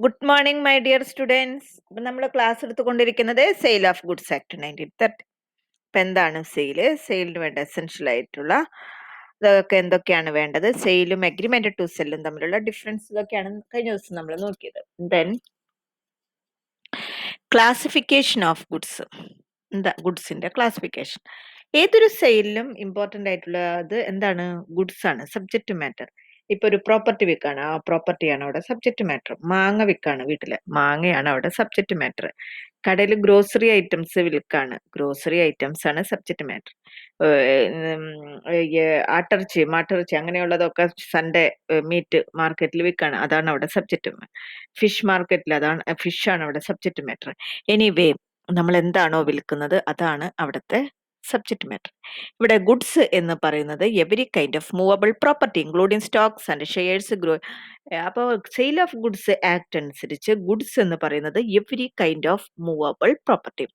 Good morning my dear students. ഇപ്പം നമ്മൾ class എടുത്തുകൊണ്ടിരിക്കുന്നത് സെയിൽ ഓഫ് ഗുഡ്സ് ആക്ട് 1930. ഇപ്പം എന്താണ് സെയിലിന് വേണ്ട എസെൻഷ്യൽ ആയിട്ടുള്ള ഇതൊക്കെ എന്തൊക്കെയാണ് വേണ്ടത്, സെയിലും അഗ്രിമെന്റ് ടു സെല്ലും തമ്മിലുള്ള ഡിഫറൻസ് ഇതൊക്കെയാണ് കഴിഞ്ഞ ദിവസം നമ്മൾ നോക്കിയത്. Then classification of goods. എന്താ ഗുഡ്സിന്റെ ക്ലാസിഫിക്കേഷൻ? ഏതൊരു സെയിലിലും ഇമ്പോർട്ടന്റ് ആയിട്ടുള്ളത് എന്താണ്? ഗുഡ്സ് ആണ്, സബ്ജക്റ്റ് മാറ്റർ. ഇപ്പൊ ഒരു പ്രോപ്പർട്ടി വിൽക്കാണ്, ആ പ്രോപ്പർട്ടിയാണ് അവിടെ സബ്ജക്റ്റ് മാറ്റർ. മാങ്ങ വിൽക്കാണ്, വീട്ടില് മാങ്ങയാണ് അവിടെ സബ്ജക്റ്റ് മാറ്റർ. കടയിൽ ഗ്രോസറി ഐറ്റംസ് വിൽക്കാണ്, ഗ്രോസറി ഐറ്റംസ് ആണ് സബ്ജക്റ്റ് മാറ്റർ. ആട്ടിറച്ചി, മാട്ടിറച്ചി അങ്ങനെയുള്ളതൊക്കെ സൺഡേ മീറ്റ് മാർക്കറ്റിൽ വിൽക്കാണ്, അതാണ് അവിടെ സബ്ജക്റ്റ്. ഫിഷ് മാർക്കറ്റിൽ അതാണ്, ഫിഷാണ് അവിടെ സബ്ജക്റ്റ് മാറ്റർ. എനിവേ നമ്മൾ എന്താണോ വിൽക്കുന്നത് അതാണ് അവിടുത്തെ സബ്ജക്റ്റ് മാറ്റർ. ഇവിടെ ഗുഡ്സ് എന്ന് പറയുന്നത് every kind of movable property including Stokes and shares അപ്പോൾ സെയിൽ ഓഫ് ഗുഡ്സ് ആക്ട് അനുസരിച്ച് ഗുഡ്സ് എന്ന് പറയുന്നത് every kind of movable property,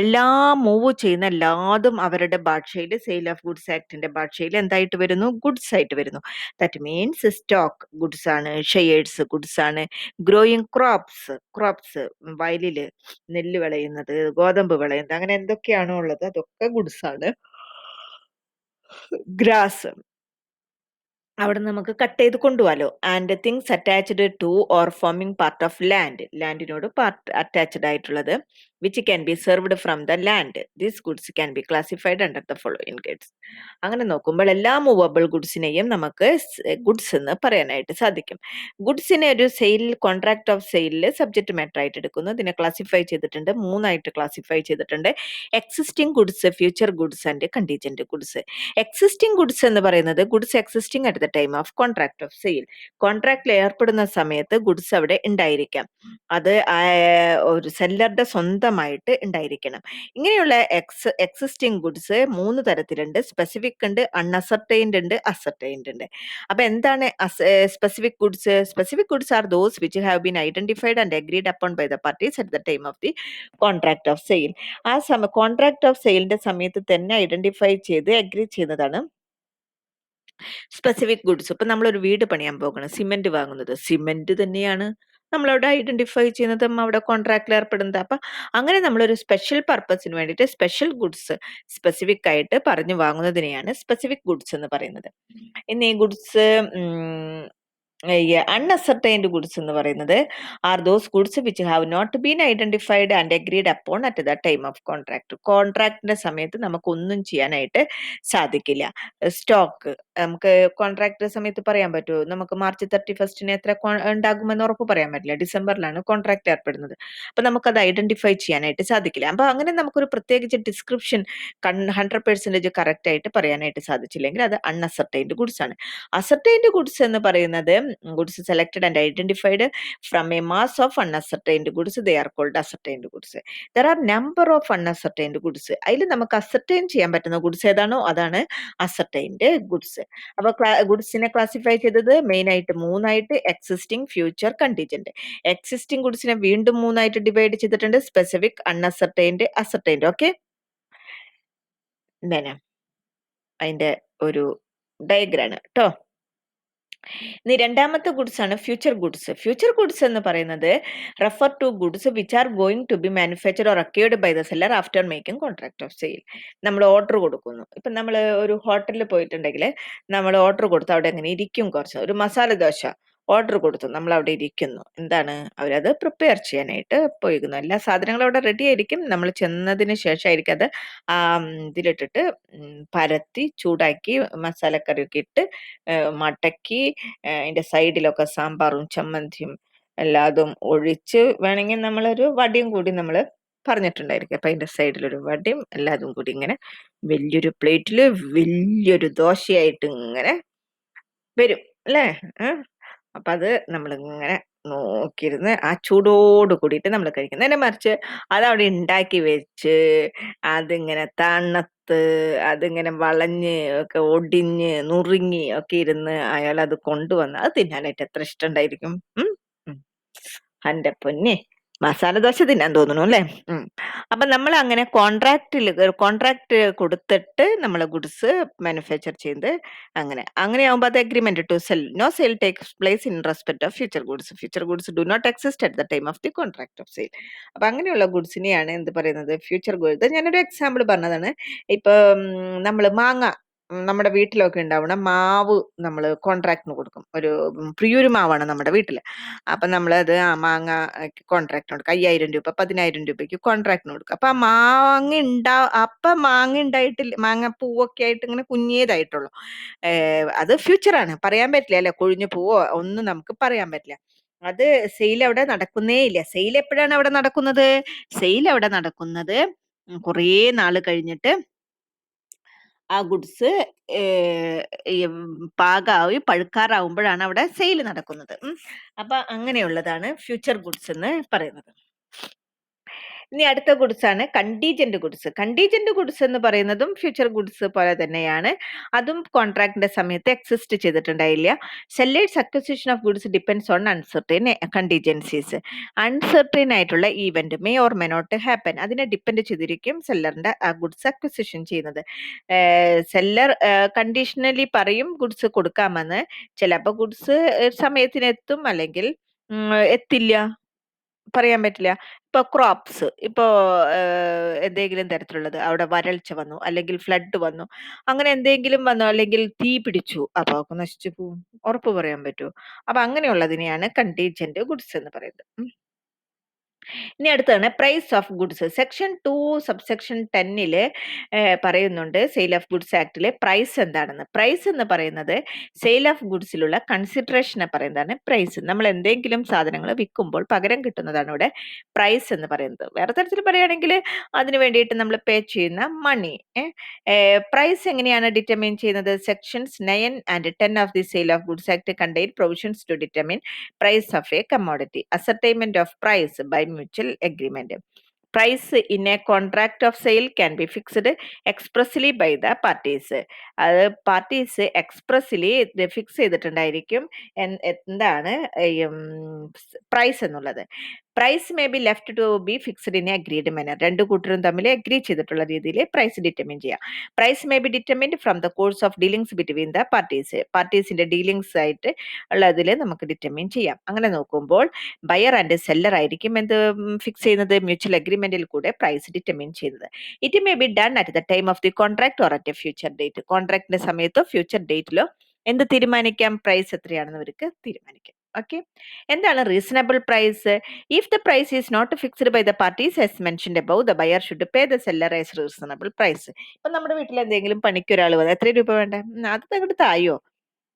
എല്ലാ മൂവ് ചെയ്യുന്ന എല്ലാതും അവരുടെ ഭാഷയിൽ സെയിൽ ഓഫ് ഗുഡ്സ് ആക്ടിന്റെ ഭാഷയിൽ എന്തായിട്ട് വരുന്നു? ഗുഡ്സ് ആയിട്ട് വരുന്നു. ദാറ്റ് മീൻസ് സ്റ്റോക്ക് ഗുഡ്സ് ആണ്, ഷെയർസ് ഗുഡ്സ് ആണ്, ഗ്രോയിങ് ക്രോപ്സ് വയലില് നെല്ല് വിളയുന്നത്, ഗോതമ്പ് വിളയുന്നത്, അങ്ങനെ എന്തൊക്കെയാണോ ഉള്ളത് അതൊക്കെ ഗുഡ്സ് ആണ്. ഗ്രാസ് അവിടെ നമുക്ക് കട്ട് ചെയ്ത് കൊണ്ടുപോകാലോ. And things attached to or forming part of ലാൻഡിനോട് അറ്റാച്ച്ഡ് ആയിട്ടുള്ളത് which can be served from the land. These goods can be classified under the following goods. അങ്ങനെ നോക്കുമ്പോൾ എല്ലാ മൂവബിൾ ഗുഡ്സിനെയും നമുക്ക് ഗുഡ്സ് എന്ന് പറയാനായിട്ട് സാധിക്കും. ഗുഡ്സിനെ ഒരു സെയിൽ, കോൺട്രാക്ട് ഓഫ് സെയിലിൽ സബ്ജക്റ്റ് മാറ്റർ ആയിട്ട് എടുക്കുന്നു. ഇതിനെ ക്ലാസിഫൈ ചെയ്തിട്ടുണ്ട്, മൂന്നായിട്ട് ക്ലാസിഫൈ ചെയ്തിട്ടുണ്ട്: existing goods, future goods and contingent goods. Existing goods എന്ന് പറയുന്നത് goods existing at the time of contract of sale. കോൺട്രാക്റ്റിൽ ഏർപ്പെടുന്ന സമയത്ത് ഗുഡ്സ് അവിടെ ഉണ്ടായിരിക്കാം, അത് ഒരു സെല്ലറുടെ സ്വന്തമായിട്ട് ഉണ്ടായിരിക്കണം. ഇങ്ങനെയുള്ള എക്സിസ്റ്റിംഗ് ഗുഡ്സ് മൂന്ന് തരത്തിലുണ്ട്: സ്പെസിഫിക് ഉണ്ട്, അൺഅസർട്ടൈൻഡ് ഉണ്ട്, അസർട്ടൈൻഡ് ഉണ്ട്. അപ്പൊ എന്താണ് specific goods? Specific goods are those which have been identified and agreed upon by the parties at the time of the contract of sale. ആ കോൺട്രാക്ട് ഓഫ് സെയിലിന്റെ സമയത്ത് തന്നെ ഐഡന്റിഫൈ ചെയ്ത് അഗ്രി ചെയ്യുന്നതാണ് സ്പെസിഫിക് ഗുഡ്സ്. ഇപ്പൊ നമ്മളൊരു വീട് പണിയാൻ പോകണം, സിമെന്റ് വാങ്ങുന്നത് സിമെന്റ് തന്നെയാണ് നമ്മളവിടെ ഐഡന്റിഫൈ ചെയ്യുന്നതും അവിടെ കോൺട്രാക്റ്റിൽ ഏർപ്പെടുന്നത്. അപ്പൊ അങ്ങനെ നമ്മളൊരു സ്പെഷ്യൽ പർപ്പസിന് വേണ്ടിയിട്ട് സ്പെഷ്യൽ ഗുഡ്സ് സ്പെസിഫിക് ആയിട്ട് പറഞ്ഞു വാങ്ങുന്നതിനെയാണ് സ്പെസിഫിക് ഗുഡ്സ് എന്ന് പറയുന്നത്. ഇനി ഗുഡ്സ് അൺഅസർട്ടൈൻഡ് ഗുഡ്സ് എന്ന് പറയുന്നത് are those goods which have not been identified and agreed upon at the time of contract. കോൺട്രാക്ടിന്റെ സമയത്ത് നമുക്കൊന്നും ചെയ്യാനായിട്ട് സാധിക്കില്ല. സ്റ്റോക്ക് നമുക്ക് കോൺട്രാക്ട് സമയത്ത് പറയാൻ പറ്റുമോ? നമുക്ക് മാർച്ച് 31 എത്ര ഉണ്ടാകുമെന്ന് ഉറപ്പ് പറയാൻ പറ്റില്ല. ഡിസംബറിലാണ് കോൺട്രാക്ട് ഏർപ്പെടുന്നത്. അപ്പൊ നമുക്കത് ഐഡന്റിഫൈ ചെയ്യാനായിട്ട് സാധിക്കില്ല. അപ്പൊ അങ്ങനെ നമുക്കൊരു പ്രത്യേകിച്ച് ഡിസ്ക്രിപ്ഷൻ 100% കറക്റ്റ് ആയിട്ട് പറയാനായിട്ട് സാധിച്ചില്ലെങ്കിൽ അത് അൺഅസർട്ടൈൻഡ് ഗുഡ്സ് ആണ്. അസർട്ടൈൻഡ് ഗുഡ്സ് എന്ന് പറയുന്നത് goods selected and identified from a mass of unascertained goods, they are called ascertained goods. There are number of unascertained goods. അതിൽ നമുക്ക് അസർട്ടൈൻ ചെയ്യാൻ പറ്റുന്ന ഗുഡ്സ് ഏതാണോ അതാണ് അസർട്ടൈൻഡ് ഗുഡ്സ്. അപ്പൊ ഗുഡ്സിനെ ക്ലാസിഫൈ ചെയ്തത് മെയിൻ ആയിട്ട് മൂന്നായിട്ട്: എക്സിസ്റ്റിംഗ്, ഫ്യൂച്ചർ, കണ്ടീജന്റ്. എക്സിസ്റ്റിംഗ് ഗുഡ്സിനെ വീണ്ടും മൂന്നായിട്ട് ഡിവൈഡ് ചെയ്തിട്ടുണ്ട്: സ്പെസിഫിക്, അൺഅസർട്ടൈൻഡ്, അസർട്ടൈൻഡ്. ഓക്കെ, അതിന്റെ ഒരു ഡയഗ്രാം കേട്ടോ. ഇനി രണ്ടാമത്തെ ഗുഡ്സ് ആണ് ഫ്യൂച്ചർ ഗുഡ്സ്. ഫ്യൂച്ചർ ഗുഡ്സ് എന്ന് പറയുന്നത് refer to goods which are going to be manufactured or acquired by the seller after making contract of sale. നമ്മൾ ഓർഡർ കൊടുക്കുന്നു. ഇപ്പൊ നമ്മൾ ഒരു ഹോട്ടലിൽ പോയിട്ടുണ്ടെങ്കിൽ നമ്മൾ ഓർഡർ കൊടുത്ത് അവിടെ എങ്ങനെ ഇരിക്കും, കുറച്ച് ഒരു മസാല ദോശ ഓർഡർ കൊടുത്തു, നമ്മൾ അവിടെ ഇരിക്കുന്നു. എന്താണ്, അവരത് പ്രിപ്പയർ ചെയ്യാനായിട്ട് പോയിരിക്കുന്നു. എല്ലാ സാധനങ്ങളും അവിടെ റെഡി ആയിരിക്കും. നമ്മൾ ചെന്നതിന് ശേഷമായിരിക്കും അത് ഇതിലിട്ടിട്ട് പരത്തി ചൂടാക്കി മസാലക്കറിയൊക്കെ ഇട്ട് മടക്കി അതിന്റെ സൈഡിലൊക്കെ സാമ്പാറും ചമ്മന്തിയും എല്ലാതും ഒഴിച്ച് വേണമെങ്കിൽ നമ്മളൊരു വടിയും കൂടി നമ്മൾ പറഞ്ഞിട്ടുണ്ടായിരിക്കും. അപ്പൊ അതിന്റെ സൈഡിലൊരു വടിയും എല്ലാതും കൂടി ഇങ്ങനെ വലിയൊരു പ്ലേറ്റില് വലിയൊരു ദോശയായിട്ട് ഇങ്ങനെ വരും അല്ലേ? അപ്പൊ അത് നമ്മളിങ്ങനെ നോക്കിയിരുന്ന് ആ ചൂടോട് കൂടിയിട്ട് നമ്മൾ കഴിക്കുന്നത്. നേരെ മറിച്ച് അതവിടെ ഉണ്ടാക്കി വെച്ച് അതിങ്ങനെ തണുത്ത് അതിങ്ങനെ വളഞ്ഞ് ഒക്കെ ഒടിഞ്ഞ് നുറുങ്ങി ഒക്കെ ഇരുന്ന് അയാൾ അത് കൊണ്ടുവന്ന് അത് തിന്നാനായിട്ട് എത്ര ഇഷ്ടമുണ്ടായിരിക്കും. എന്റെ പൊന്നെ, മസാല ദോശ തിന്നാൻ തോന്നുന്നു അല്ലേ? അപ്പൊ നമ്മൾ അങ്ങനെ കോൺട്രാക്ട് കൊടുത്തിട്ട് നമ്മൾ ഗുഡ്സ് മാനുഫാക്ചർ ചെയ്ത് അങ്ങനെയാവുമ്പോൾ അത് agreement to sell. No sale takes place in respect of future goods. Future goods do not exist at the time of the contract of sale. അപ്പൊ അങ്ങനെയുള്ള ഗുഡ്സിനെയാണ് എന്ത് പറയുന്നത്? Future goods. ഞാനൊരു എക്സാമ്പിൾ പറഞ്ഞതാണ്. ഇപ്പൊ നമ്മൾ മാങ്ങ, നമ്മുടെ വീട്ടിലൊക്കെ ഉണ്ടാവണ മാവ് നമ്മൾ കോൺട്രാക്ടിന് കൊടുക്കും. പ്രിയൂര് മാവാണ് നമ്മുടെ വീട്ടില്. അപ്പൊ നമ്മളത് മാങ്ങ കോൺട്രാക്ടിന് കൊടുക്കും. 5000 രൂപ 10,000 രൂപയ്ക്ക് കോൺട്രാക്ടിന് കൊടുക്കും. അപ്പൊ മാങ്ങ ഉണ്ടായിട്ടില്ല, മാങ്ങ പൂവൊക്കെ ആയിട്ട് ഇങ്ങനെ കുഞ്ഞേതായിട്ടുള്ളൂ. അത് ഫ്യൂച്ചറാണ്, പറയാൻ പറ്റില്ല അല്ലെ, കൊഴിഞ്ഞു പോവോ ഒന്നും നമുക്ക് പറയാൻ പറ്റില്ല. അത് സെയിൽ അവിടെ നടക്കുന്നേ ഇല്ല. സെയിൽ എപ്പോഴാണ് അവിടെ നടക്കുന്നത്? സെയിൽ അവിടെ നടക്കുന്നത് കുറേ നാള് കഴിഞ്ഞിട്ട് ആ ഗുഡ്സ് പാകായി പഴുക്കാറാവുമ്പോഴാണ് അവിടെ സെയിൽ നടക്കുന്നത്. അപ്പൊ അങ്ങനെയുള്ളതാണ് ഫ്യൂച്ചർ ഗുഡ്സ് എന്ന് പറയുന്നത്. ഇനി അടുത്ത ഗുഡ്സ് ആണ് കണ്ടീജന്റ് ഗുഡ്സ്. കണ്ടീജന്റ് ഗുഡ്സ് എന്ന് പറയുന്നതും ഫ്യൂച്ചർ ഗുഡ്സ് പോലെ തന്നെയാണ്. അതും കോൺട്രാക്ടിന്റെ സമയത്ത് എക്സിസ്റ്റ് ചെയ്തിട്ടുണ്ടായില്ല. Seller's acquisition of goods depends on uncertain contingencies. Uncertain ആയിട്ടുള്ള event may or may not happen. അതിനെ ഡിപ്പെൻഡ് ചെയ്തിരിക്കും സെല്ലറിന്റെ ആ ഗുഡ്സ് അക്വസിഷൻ ചെയ്യുന്നത്. സെല്ലർ കണ്ടീഷണലി പറയും ഗുഡ്സ് കൊടുക്കാമെന്ന്. ചിലപ്പോൾ ഗുഡ്സ് സമയത്തിനെത്തും, അല്ലെങ്കിൽ എത്തില്ല, പറയാൻ പറ്റില്ല. ഇപ്പൊ ക്രോപ്സ്, ഇപ്പോ എന്തെങ്കിലും തരത്തിലുള്ളത് അവിടെ വരൾച്ച വന്നു, അല്ലെങ്കിൽ ഫ്ലഡ് വന്നു, അങ്ങനെ എന്തെങ്കിലും വന്നു, അല്ലെങ്കിൽ തീ പിടിച്ചു, അപ്പൊ ഒക്കെ നശിച്ചു പോവും. ഉറപ്പ് പറയാൻ പറ്റുമോ? അപ്പൊ അങ്ങനെയുള്ളതിനെയാണ് കണ്ടീജന്റ് ഗുഡ്സ് എന്ന് പറയുന്നത്. ഇനി അടുത്താണ് price of goods. Section 2 subsection 10 പറയുന്നുണ്ട് സെയിൽ ഓഫ് ഗുഡ്സ് ആക്ടിലെ പ്രൈസ് എന്താണെന്ന്. പ്രൈസ് എന്ന് പറയുന്നത് സെയിൽ ഓഫ് ഗുഡ്സിലുള്ള കൺസിഡറേഷനെ പറയുന്നതാണ് പ്രൈസ്. നമ്മൾ എന്തെങ്കിലും സാധനങ്ങൾ വിൽക്കുമ്പോൾ പകരം കിട്ടുന്നതാണ് ഇവിടെ പ്രൈസ് എന്ന് പറയുന്നത്. വേറെ തരത്തിൽ പറയുകയാണെങ്കിൽ അതിന് വേണ്ടിയിട്ട് നമ്മൾ പേ ചെയ്യുന്ന മണി. പ്രൈസ് എങ്ങനെയാണ് ഡിറ്റർമിൻ ചെയ്യുന്നത്? Sections 9 and 10 of the sale of goods act contain provisions to determine price of a commodity. Ascertainment of price by mutual agreement. Price in a contract of sale can be fixed expressly by the parties. അത് parties expressly fix ചെയ്തിട്ടുണ്ടായിരിക്കും എന്താണ് price എന്നുള്ളത്. Price may be left to be fixed in agreed manner. രണ്ടു കൂട്ടരും തമ്മിൽ agree ചെയ്തിട്ടുള്ള രീതിയിൽ price determine ചെയ്യാം. Price may be determined from the course of dealings between the parties. പാർട്ടീസിന്റെ ഡീലിംഗ്സ് ആയിട്ട് ഉള്ളതിൽ നമുക്ക് ഡിറ്റർമിൻ ചെയ്യാം. അങ്ങനെ നോക്കുമ്പോൾ ബയർ ആൻഡ് സെല്ലർ ആയിരിക്കും എന്ത് ഫിക്സ് ചെയ്യുന്നത്? മ്യൂച്വൽ അഗ്രിമെന്റിൽ കൂടെ പ്രൈസ് ഡിറ്റർമിൻ ചെയ്യുന്നത്. It may be done at the time of the contract or at a future date. കോൺട്രാക്ടിന്റെ സമയത്തോ ഫ്യൂച്ചർ ഡേറ്റിലോ എന്ത് തീരുമാനിക്കാം? പ്രൈസ് എത്രയാണെന്ന് അവർക്ക് തീരുമാനിക്കാം. ഓക്കെ, എന്താണ് reasonable price? If the price is not fixed by the parties as mentioned above, the buyer should pay the seller as reasonable price. ഇപ്പൊ നമ്മുടെ വീട്ടിൽ എന്തെങ്കിലും പണിക്ക് ഒരാൾ വന്ന് എത്ര രൂപ വേണ്ട, അത് അങ്ങോട്ട് തായോ,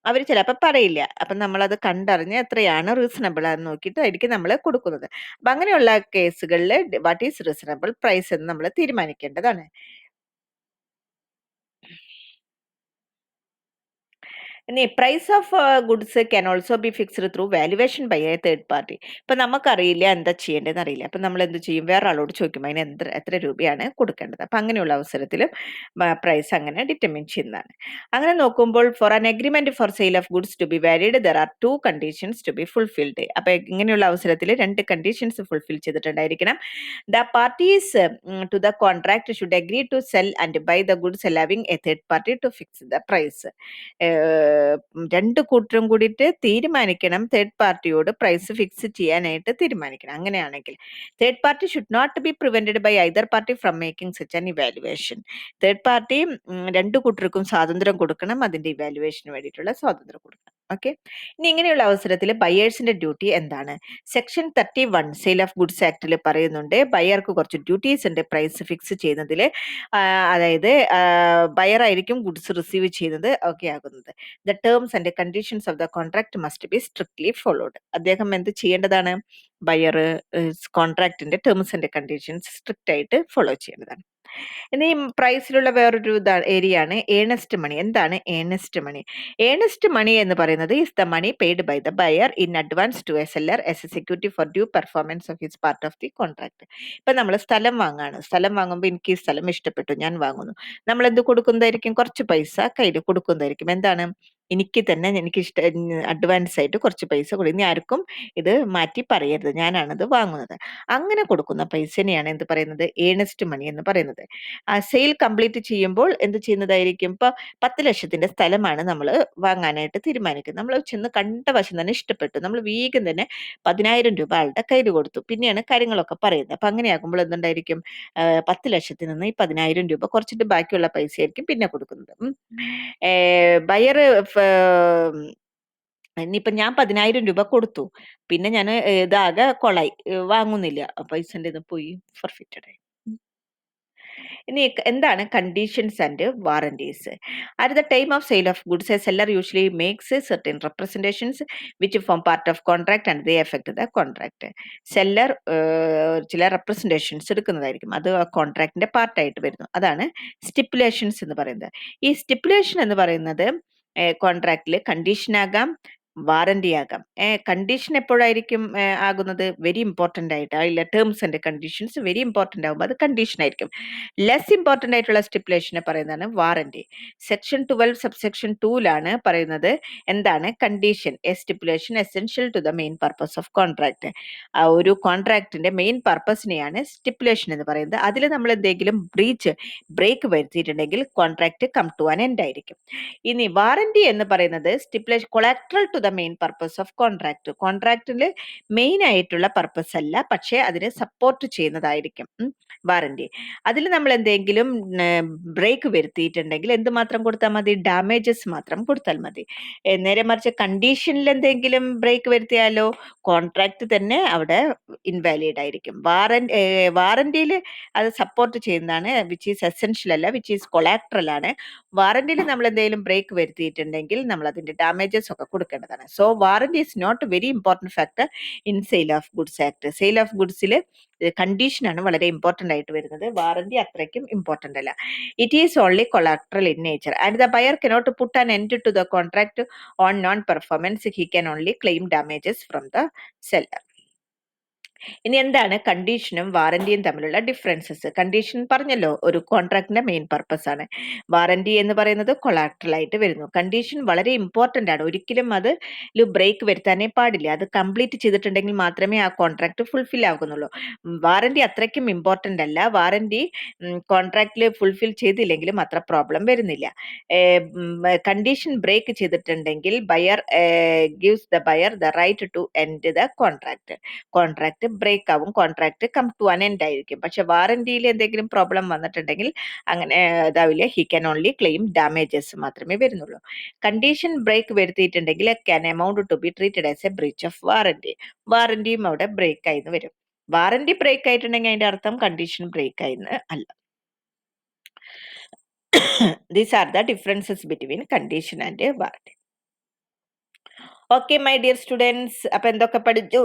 അവർ ചിലപ്പോൾ പറയില്ല. അപ്പൊ നമ്മളത് കണ്ടറിഞ്ഞ് എത്രയാണ് റീസണബിൾ എന്ന് നോക്കിയിട്ടായിരിക്കും നമ്മൾ കൊടുക്കുന്നത്. അപ്പൊ അങ്ങനെയുള്ള കേസുകളിൽ വാട്ട് ഈസ് റീസണബിൾ പ്രൈസ് എന്ന് നമ്മൾ തീരുമാനിക്കേണ്ടതാണ്. ഇനി price of goods can also be fixed through valuation by a third party. ഇപ്പൊ നമുക്കറിയില്ല എന്താ ചെയ്യേണ്ടതെന്ന് അറിയില്ല. അപ്പൊ നമ്മൾ എന്ത് ചെയ്യും? വേറെ ആളോട് ചോദിക്കും അതിന് എത്ര രൂപയാണ് കൊടുക്കേണ്ടത്. അപ്പൊ അങ്ങനെയുള്ള അവസരത്തിലും പ്രൈസ് അങ്ങനെ ഡിറ്റർമിൻ ചെയ്യുന്നതാണ്. അങ്ങനെ നോക്കുമ്പോൾ for an agreement for sale of goods to be valid there are 2 conditions to be fulfilled. അപ്പൊ ഇങ്ങനെയുള്ള അവസരത്തിൽ 2 കണ്ടീഷൻസ് ഫുൾഫിൽ ചെയ്തിട്ടുണ്ടായിരിക്കണം. The parties to the contract should agree to sell and buy the goods allowing a third party to fix the price. രണ്ട് കൂട്ടരും കൂടിയിട്ട് തീരുമാനിക്കണം third പാർട്ടിയോട് price fix ചെയ്യാനായിട്ട് തീരുമാനിക്കണം. അങ്ങനെയാണെങ്കിൽ third party should not be prevented by either party from making such an evaluation. Third party രണ്ടു കൂട്ടർക്കും സ്വാതന്ത്ര്യം കൊടുക്കണം, അതിന്റെ ഇവാലുവേഷന് വേണ്ടിയിട്ടുള്ള സ്വാതന്ത്ര്യം കൊടുക്കണം. ഓക്കെ, ഇനി ഇങ്ങനെയുള്ള അവസരത്തിൽ ബയേഴ്സിന്റെ ഡ്യൂട്ടി എന്താണ്? സെക്ഷൻ 31 സെയിൽ ഓഫ് ഗുഡ്സ് ആക്ടിൽ പറയുന്നുണ്ട് ബയർക്ക് കുറച്ച് ഡ്യൂട്ടീസ് ഉണ്ട് പ്രൈസ് ഫിക്സ് ചെയ്യുന്നതിൽ. അതായത് ബയർ ആയിരിക്കും ഗുഡ്സ് റിസീവ് ചെയ്യുന്നത് ഒക്കെ ആകുന്നത്. The terms and conditions of the contract must be strictly followed. അദ്ദേഹം എന്ത് ചെയ്യേണ്ടതാണ്? ബയർ കോൺട്രാക്ടിന്റെ ടേംസ് ആൻഡ് കണ്ടീഷൻസ് സ്ട്രിക്റ്റ് ആയിട്ട് ഫോളോ ചെയ്യേണ്ടതാണ്. ഇനി പ്രൈസിലുള്ള വേറൊരു ഏരിയ ആണ് ഏണസ്റ്റ് മണി. എന്താണ് ഏണസ്റ്റ് മണി? ഏണസ്റ്റ് മണി എന്ന് പറയുന്നത് is the money paid by the buyer in advance to a seller as a security for due performance of his part of the contract. ഇപ്പൊ നമ്മൾ സ്ഥലം വാങ്ങാണ്. സ്ഥലം വാങ്ങുമ്പോൾ എനിക്ക് ഈ സ്ഥലം ഇഷ്ടപ്പെട്ടു, ഞാൻ വാങ്ങുന്നു. നമ്മൾ എന്ത് കൊടുക്കുന്നതായിരിക്കും? കുറച്ച് പൈസ കയ്യിൽ കൊടുക്കുന്നതായിരിക്കും. എന്താണ്? എനിക്ക് തന്നെ അഡ്വാൻസ് ആയിട്ട് കുറച്ച് പൈസ കൊടുക്കും. ഇനി ആർക്കും ഇത് മാറ്റി പറയരുത്. ഞാനാണത് വാങ്ങുന്നത്. അങ്ങനെ കൊടുക്കുന്ന പൈസനെയാണ് എന്ത് പറയുന്നത്? ഏണസ്റ്റ് മണി എന്ന് പറയുന്നത്. സെയിൽ കംപ്ലീറ്റ് ചെയ്യുമ്പോൾ എന്ത് ചെയ്യുന്നതായിരിക്കും? ഇപ്പൊ 10,00,000ന്റെ സ്ഥലമാണ് നമ്മൾ വാങ്ങാനായിട്ട് തീരുമാനിക്കുന്നത്. നമ്മൾ ചെന്ന് കണ്ട വശം തന്നെ ഇഷ്ടപ്പെട്ടു. നമ്മൾ വേഗം തന്നെ 10,000 രൂപ ആളുടെ കയ്യിൽ കൊടുത്തു. പിന്നെയാണ് കാര്യങ്ങളൊക്കെ പറയുന്നത്. അപ്പൊ അങ്ങനെയാകുമ്പോൾ എന്തുണ്ടായിരിക്കും? 10,00,000 നിന്ന് ഈ 10,000 രൂപ കുറച്ചിട്ട് ബാക്കിയുള്ള പൈസയായിരിക്കും പിന്നെ കൊടുക്കുന്നത്. ബയർ ഇനിയിപ്പോ ഞാൻ 10,000 രൂപ കൊടുത്തു. പിന്നെ ഞാൻ ഇതാകെ കൊളായി. വാങ്ങുന്നില്ല. പൈസ എന്റെ പോയി, ഫോർഫിറ്റഡ് ആയി. ഇനി എന്താണ് conditions and warranties? At the time of sale of goods a seller usually makes certain representations which form part of contract and they affect the contract. Seller ചില റെപ്രസെന്റേഷൻസ് എടുക്കുന്നതായിരിക്കും. അത് കോൺട്രാക്ടിന്റെ പാർട്ടായിട്ട് വരുന്നു. അതാണ് സ്റ്റിപ്പുലേഷൻസ് എന്ന് പറയുന്നത്. ഈ സ്റ്റിപ്പുലേഷൻ എന്ന് പറയുന്നത് കോൺട്രാക്റ്റിൽ കണ്ടീഷൻ ആകാം, വാറന്റി ആകാം. കണ്ടീഷൻ എപ്പോഴായിരിക്കും ആകുന്നത്? വെരി ഇമ്പോർട്ടന്റ് ആയിട്ട് അതിലെ terms and conditions very important ആകുമ്പോൾ അത് കണ്ടീഷൻ ആയിരിക്കും. ലെസ് ഇമ്പോർട്ടന്റ് ആയിട്ടുള്ള സ്റ്റിപ്പുലേഷനെ പറയുന്നതാണ് വാറന്റി. സെക്ഷൻ 12 സബ്സെക്ഷൻ 2ലാണ് പറയുന്നത് എന്താണ് condition. A stipulation essential to the main purpose of contract. ആ ഒരു കോൺട്രാക്ടിന്റെ മെയിൻ പർപ്പസിനെയാണ് സ്റ്റിപ്പുലേഷൻ എന്ന് പറയുന്നത്. അതിൽ നമ്മൾ എന്തെങ്കിലും ബ്രേക്ക് വരുത്തിയിട്ടുണ്ടെങ്കിൽ contract come to an end ആയിരിക്കും. ഇനി വാറന്റി എന്ന് പറയുന്നത് stipulation collateral to the main purpose of contract. കോൺട്രാക്റ്റിൽ മെയിൻ ആയിട്ടുള്ള പർപ്പസ് അല്ല, പക്ഷേ അതിനെ സപ്പോർട്ട് ചെയ്യുന്നതായിരിക്കും വാറന്റി. അതിൽ നമ്മൾ എന്തെങ്കിലും ബ്രേക്ക് വരുത്തിയിട്ടുണ്ടെങ്കിൽ എന്തുമാത്രം കൊടുത്താൽ മതി? ഡാമേജസ് മാത്രം കൊടുത്താൽ മതി. നേരെ മറിച്ച് കണ്ടീഷനിൽ എന്തെങ്കിലും ബ്രേക്ക് വരുത്തിയാലോ കോൺട്രാക്ട് തന്നെ അവിടെ ഇൻവാലിഡ് ആയിരിക്കും. വാറന്റിയിൽ അത് സപ്പോർട്ട് ചെയ്യുന്നതാണ്, വിച്ച് ഈസ് എസെൻഷ്യൽ അല്ല, വിച്ച് ഈസ് കൊളാട്രൽ ആണ്. വാറന്റിയിൽ നമ്മൾ എന്തെങ്കിലും ബ്രേക്ക് വരുത്തിയിട്ടുണ്ടെങ്കിൽ നമ്മൾ അതിന്റെ ഡാമേജസ് ഒക്കെ കൊടുക്കേണ്ടതാണ്. So warranty is not very important factor in sale of goods act. Sale of ഗുഡ്സിൽ കണ്ടീഷനാണ് വളരെ ഇമ്പോർട്ടന്റ് ആയിട്ട് വരുന്നത്. വാറന്റി അത്രയ്ക്കും ഇമ്പോർട്ടന്റ് അല്ല. It is only collateral in nature and the buyer cannot puttu an end to the contract on non performance. He can only claim damages from the seller. ഇനി എന്താണ് കണ്ടീഷനും വാറന്റിയും തമ്മിലുള്ള differences? Condition പറഞ്ഞല്ലോ ഒരു കോൺട്രാക്ടിന്റെ main purpose ആണ്. Warranty എന്ന് പറയുന്നത് collateral ആയിട്ട് വരുന്നു. കണ്ടീഷൻ വളരെ ഇമ്പോർട്ടന്റ് ആണ്. ഒരിക്കലും അത് ബ്രേക്ക് വരുത്താനേ പാടില്ല. അത് കംപ്ലീറ്റ് ചെയ്തിട്ടുണ്ടെങ്കിൽ മാത്രമേ ആ കോൺട്രാക്ട് ഫുൾഫിൽ ആകുന്നുള്ളൂ. വാറന്റി അത്രയ്ക്കും ഇമ്പോർട്ടന്റ് അല്ല. വാറന്റി കോൺട്രാക്റ്റിൽ ഫുൾഫിൽ ചെയ്തില്ലെങ്കിലും അത്ര പ്രോബ്ലം വരുന്നില്ല. കണ്ടീഷൻ ബ്രേക്ക് ചെയ്തിട്ടുണ്ടെങ്കിൽ buyer gives the buyer the right to end the contract break ആവും. Contract come to an end ആയിരിക്കും. പക്ഷെ വാറന്റിയിൽ എന്തെങ്കിലും പ്രോബ്ലം വന്നിട്ടുണ്ടെങ്കിൽ അങ്ങനെ ഇതാവില്ല. He can only claim damages മാത്രമേ വരുന്നുള്ളൂ. കണ്ടീഷൻ ബ്രേക്ക് വരുത്തിയിട്ടുണ്ടെങ്കിൽ can amount to be treated as a breach of warranty. വാറന്റിയും അവിടെ ബ്രേക്ക് ആയിന്ന് വരും. വാറന്റി ബ്രേക്ക് ആയിട്ടുണ്ടെങ്കിൽ അതിന്റെ അർത്ഥം കണ്ടീഷൻ ബ്രേക്ക് ആയിന്ന് അല്ല. These are the differences between condition and a warranty. Okay, my dear students, അപ്പൊ എന്തൊക്കെ പഠിച്ചു?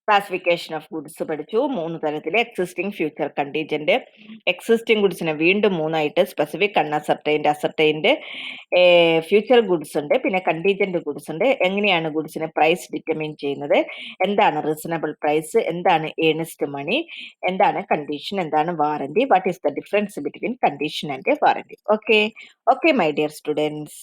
ക്ലാസിഫിക്കേഷൻ ഓഫ് ഗുഡ്സ് പഠിച്ചു. 3 തരത്തില് എക്സിസ്റ്റിംഗ്, ഫ്യൂച്ചർ, കണ്ടീജന്റ്. എക്സിസ്റ്റിംഗ് ഗുഡ്സിനെ വീണ്ടും 3ആയിട്ട് സ്പെസിഫിക്, അൺഅസർട്ടൈൻഡ്, അസർട്ടൈൻഡ്, ഫ്യൂച്ചർ ഗുഡ്സ് ഉണ്ട്. പിന്നെ കണ്ടീജന്റ് ഗുഡ്സ് ഉണ്ട്. എങ്ങനെയാണ് ഗുഡ്സിന് പ്രൈസ് ഡിറ്റർമിൻ ചെയ്യുന്നത്? എന്താണ് റീസണബിൾ പ്രൈസ്? എന്താണ് ഏണസ്റ്റ് മണി? എന്താണ് കണ്ടീഷൻ? എന്താണ് warranty? What is the difference between condition and warranty? Okay, my dear students.